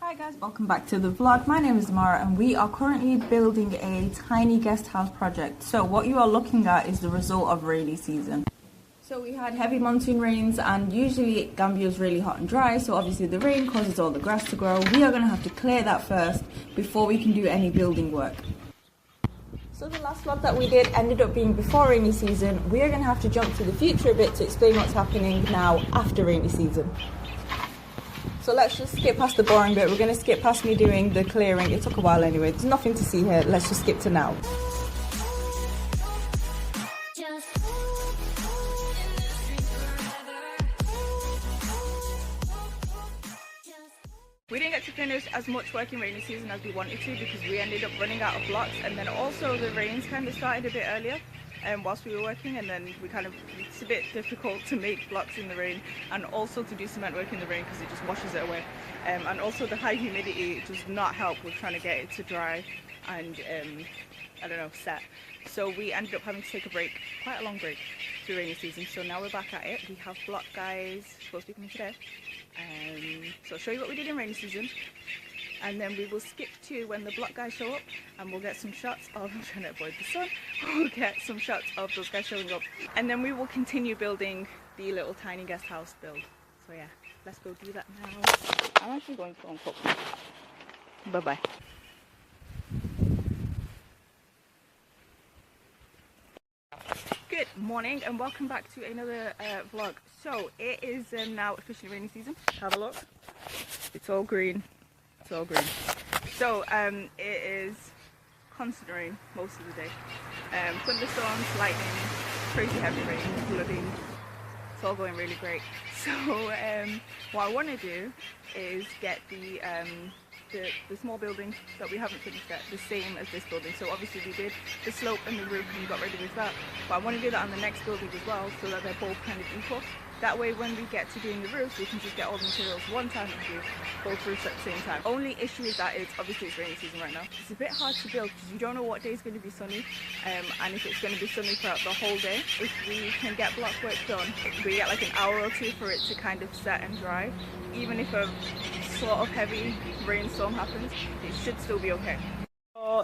Hi guys, welcome back to the vlog. My name is Mara and we are currently building a tiny guest house project. So what you are looking at is the result of rainy season. So we had heavy monsoon rains and usually Gambia is really hot and dry, so obviously the rain causes all the grass to grow. We are going to have to clear that first before we can do any building work. So the last vlog that we did ended up being before rainy season. We are going to have to jump to the future a bit to explain what's happening now after rainy season. So let's just skip past the boring bit. We're going to skip past me doing the clearing. It took a while anyway. There's nothing to see here. Let's just skip to now. We didn't get to finish as much work in rainy season as we wanted to because we ended up running out of blocks, and then also the rains kind of started a bit earlier whilst we were working, and then it's a bit difficult to make blocks in the rain and also to do cement work in the rain because it just washes it away, and also the high humidity does not help with trying to get it to dry and I don't know, set. So we ended up having to take a break, quite a long break through rainy season. So now we're back at it. We have block guys supposed to be coming today. So I'll show you what we did in rainy season, and then we will skip to when the block guys show up and we'll get some shots of, I'm trying to avoid the sun, we'll get some shots of those guys showing up, and then we will continue building the little tiny guest house build. So yeah, let's go do that now. I'm actually going to uncook. Bye bye. Good morning and welcome back to another vlog. So it is now officially rainy season. Have a look. It's all green. It's all green. So it is constant rain most of the day. Thunderstorms, lightning, crazy heavy rain, flooding. It's all going really great. So what I want to do is get the small building that we haven't finished yet the same as this building. So obviously we did the slope and the roof and we got ready with that, but I want to do that on the next building as well so that they're both kind of equal. That way when we get to doing the roofs we can just get all the materials one time and do both roofs at the same time. Only issue is that obviously it's rainy season right now. It's a bit hard to build because you don't know what day is going to be sunny, and if it's going to be sunny throughout the whole day. If we can get block work done, we get like an hour or two for it to kind of set and dry. Even if a sort of heavy rainstorm happens, it should still be okay.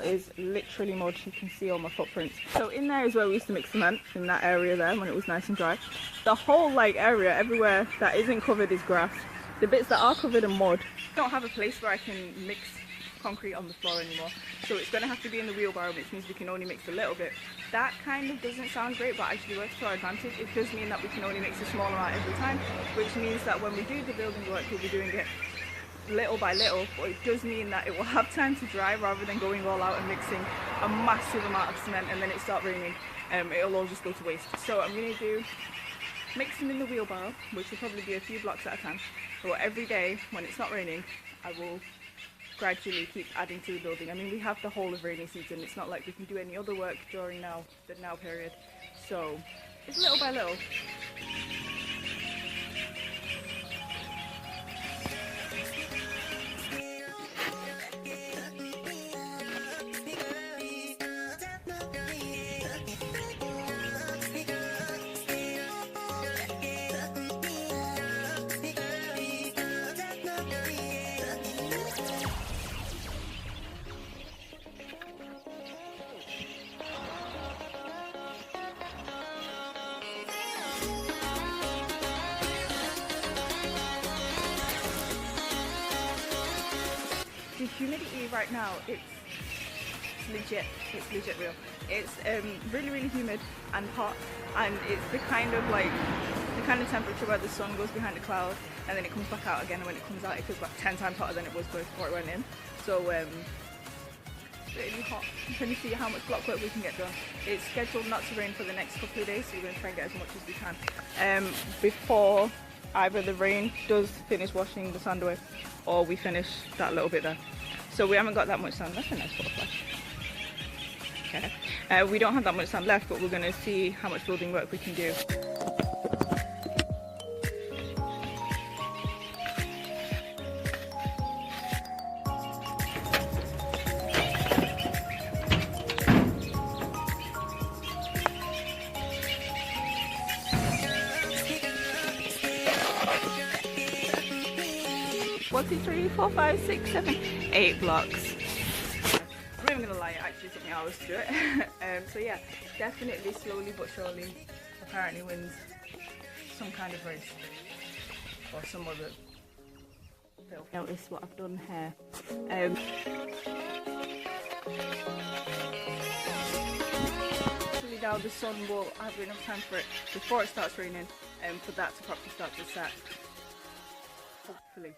Is literally mud. You can see all my footprints. So in there is where we used to mix cement, in that area there when it was nice and dry. The whole area everywhere that isn't covered is grass. The bits that are covered are mud. I don't have a place where I can mix concrete on the floor anymore, so it's going to have to be in the wheelbarrow, which means we can only mix a little bit. That kind of doesn't sound great, but actually works to our advantage. It does mean that we can only mix a small amount every time, which means that when we do the building work we'll be doing it little by little, but it does mean that it will have time to dry rather than going all out and mixing a massive amount of cement and then it start raining. It'll all just go to waste. So I'm going to do mix them in the wheelbarrow, which will probably be a few blocks at a time, but every day when it's not raining I will gradually keep adding to the building. I mean, we have the whole of rainy season. It's not like we can do any other work during the now period, so it's little by little. The humidity right now, it's legit real. It's really humid and hot, and it's the kind of temperature where the sun goes behind a cloud and then it comes back out again, and when it comes out it feels about 10 times hotter than it was before it went in. So really hot. I'm trying to see how much block work we can get done. It's scheduled not to rain for the next couple of days, so we're going to try and get as much as we can before either the rain does finish washing the sand away or we finish that little bit there. So we haven't got that much sand. That's a nice butterfly. Okay. We don't have that much sand left, but we're going to see how much building work we can do. 1, 2, 3, 4, 5, 6, 7, 8 blocks. I'm not even gonna lie, it actually took me hours to do it. So yeah, definitely slowly but surely apparently wins some kind of race or some other filth. Notice what I've done here. Hopefully now the sun will have enough time for it before it starts raining for that to properly start to set. Hopefully.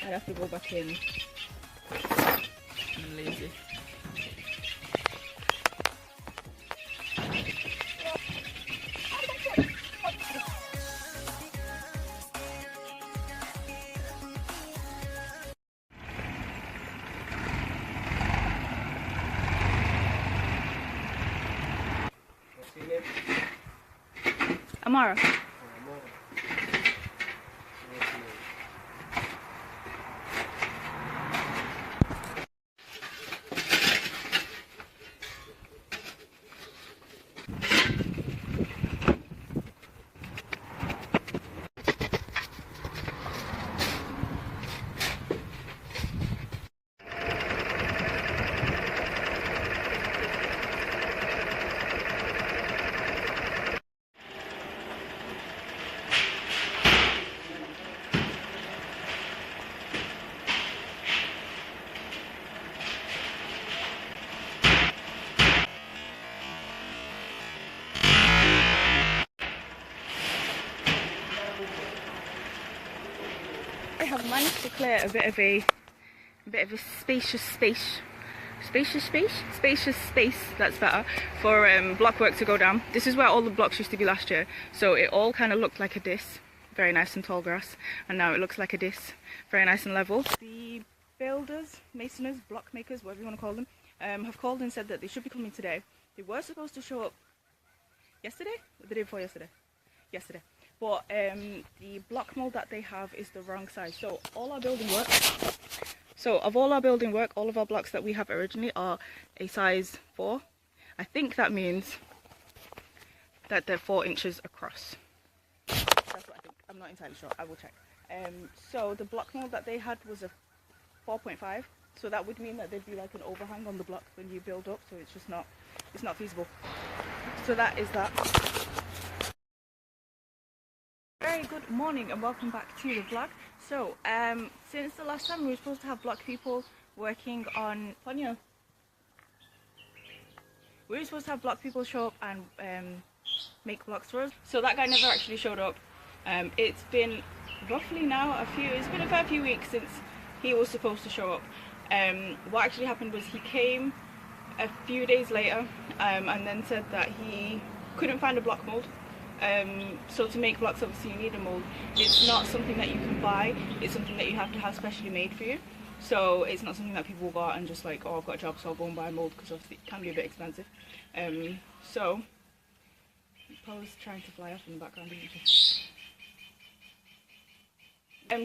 I'd have to go back in. I'm lazy. Amara. I have managed to clear a bit of a spacious space, that's better, for block work to go down. This is where all the blocks used to be last year, so it all kind of looked like a disc, very nice and tall grass, and now it looks like a disc, very nice and level. The builders, masoners, block makers, whatever you want to call them, have called and said that they should be coming today. They were supposed to show up yesterday, or the day before yesterday? Yesterday. But the block mold that they have is the wrong size. So all our building work, all of our blocks that we have originally are a size 4. I think that means that they're 4 inches across. That's what I think. I'm not entirely sure. I will check. So the block mold that they had was a 4.5. So that would mean that there'd be like an overhang on the block when you build up. So it's just not, it's not feasible. So that is that. Very good morning and welcome back to the vlog. So since the last time we were supposed to have block people working on Ponyo. We were supposed to have block people show up and make blocks for us. So that guy never actually showed up. It's been roughly now it's been a fair few weeks since he was supposed to show up. What actually happened was he came a few days later and then said that he couldn't find a block mold. So to make blocks, obviously you need a mold. It's not something that you can buy, it's something that you have to have specially made for you. So it's not something that people will go out and just like, oh, I've got a job so I'll go and buy a mold, because obviously it can be a bit expensive. So Paul's trying to fly off in the background, isn't she?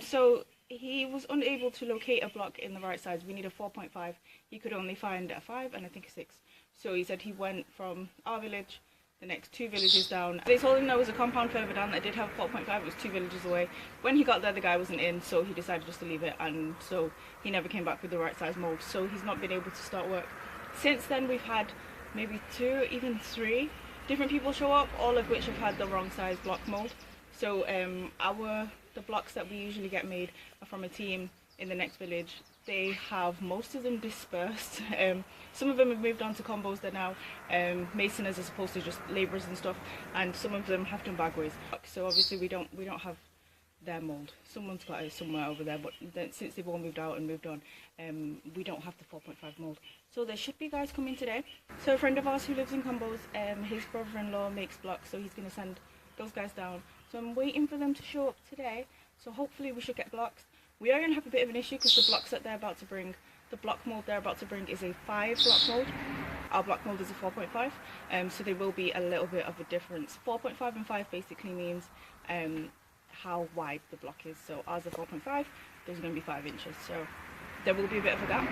So he was unable to locate a block in the right size. We need a 4.5. He could only find a 5 and I think a 6. So he said he went from our village the next 2 villages down. They told him there was a compound further down that did have 4.5, it was 2 villages away. When he got there the guy wasn't in, so he decided just to leave it, and so he never came back with the right size mould, so he's not been able to start work. Since then we've had maybe 2, even 3 different people show up, all of which have had the wrong size block mould. So the blocks that we usually get made are from a team in the next village. They have most of them dispersed. Some of them have moved on to combos. They're now masoners as opposed to just labourers and stuff, and some of them have done bagways. So obviously we don't have their mould. Someone's got it somewhere over there, but since they've all moved out and moved on, we don't have the 4.5 mould. So there should be guys coming today. So a friend of ours who lives in combos, his brother-in-law makes blocks, so he's going to send those guys down. So I'm waiting for them to show up today, so hopefully we should get blocks. We are going to have a bit of an issue because the blocks that they're about to bring, the block mould they're about to bring is a 5 block mould. Our block mould is a 4.5, so there will be a little bit of a difference. 4.5 and 5 basically means how wide the block is. So ours are 4.5, there's going to be 5 inches. So there will be a bit of a gap,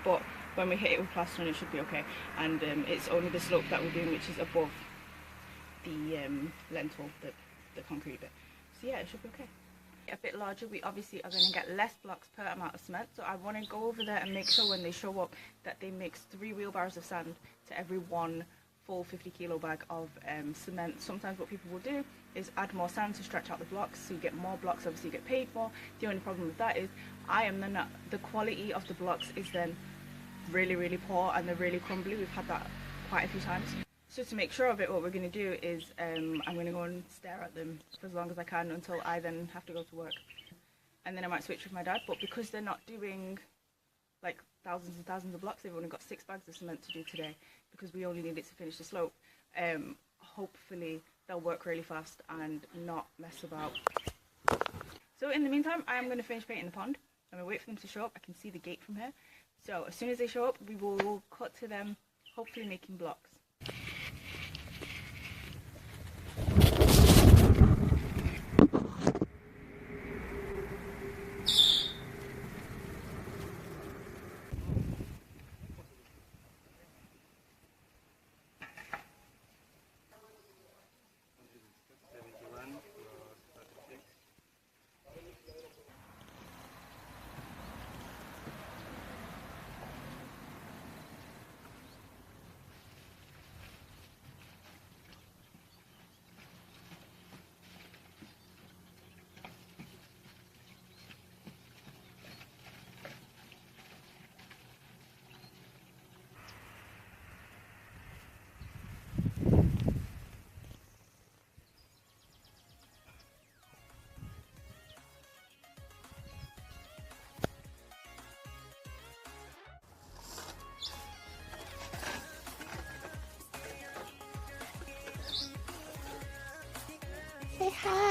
but when we hit it with plastering it should be okay. And it's only the slope that we're doing which is above the lentil, the concrete bit. So yeah, it should be okay. A bit larger, we obviously are going to get less blocks per amount of cement, so I want to go over there and make sure when they show up that they mix 3 wheelbarrows of sand to every one full 50 kilo bag of cement. Sometimes what people will do is add more sand to stretch out the blocks, so you get more blocks, obviously you get paid more. The only problem with that is the quality of the blocks is then really poor and they're really crumbly. We've had that quite a few times. So to make sure of it, what we're going to do is I'm going to go and stare at them for as long as I can until I then have to go to work. And then I might switch with my dad, but because they're not doing like thousands and thousands of blocks, they've only got 6 bags of cement to do today because we only need it to finish the slope. Hopefully they'll work really fast and not mess about. So in the meantime, I'm going to finish painting the pond. I'm going to wait for them to show up. I can see the gate from here. So as soon as they show up, we will cut to them, hopefully making blocks. Say hi.